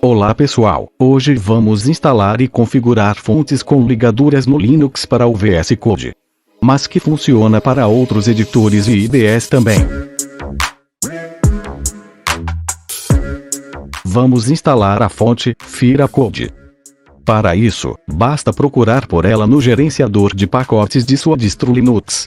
Olá pessoal, hoje vamos instalar e configurar fontes com ligaduras no Linux para o VS Code, mas que funciona para outros editores e IDEs também. Vamos instalar a fonte ViraCode. Para isso, basta procurar por ela no gerenciador de pacotes de sua distro Linux.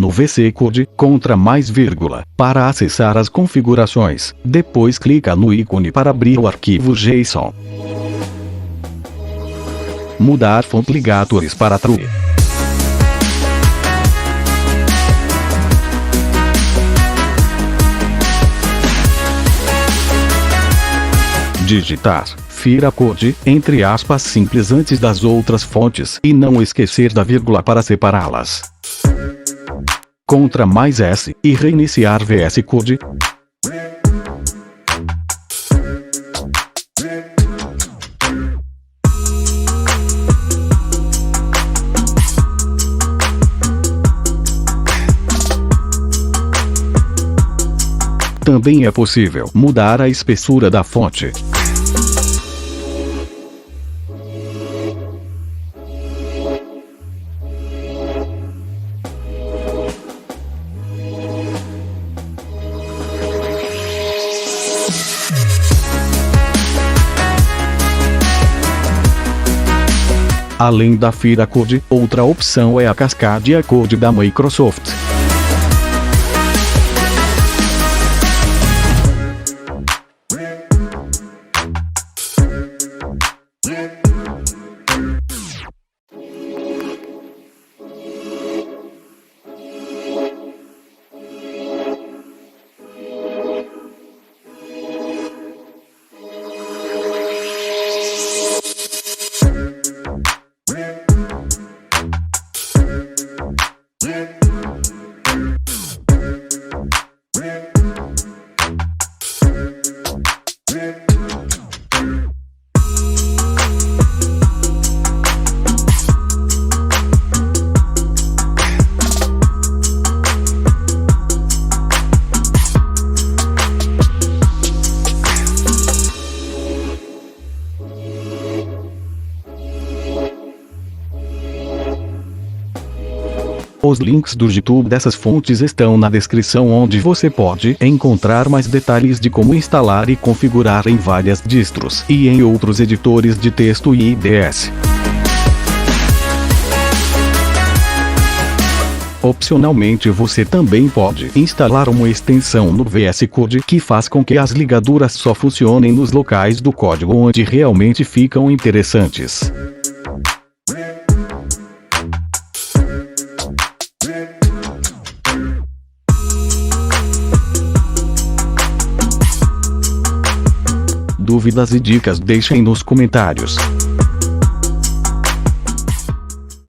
No VS Code, Ctrl mais vírgula, para acessar as configurações, depois clica no ícone para abrir o arquivo JSON. Mudar fonte ligatures para True. Digitar ViraCode entre aspas simples antes das outras fontes e não esquecer da vírgula para separá-las. Ctrl mais S e reiniciar VS Code. Também é possível mudar a espessura da fonte. Além da ViraCode, outra opção é a Cascadia Code da Microsoft. Os links do YouTube dessas fontes estão na descrição, onde você pode encontrar mais detalhes de como instalar e configurar em várias distros e em outros editores de texto e IDEs. Opcionalmente, você também pode instalar uma extensão no VS Code que faz com que as ligaduras só funcionem nos locais do código onde realmente ficam interessantes. Dúvidas e dicas deixem nos comentários.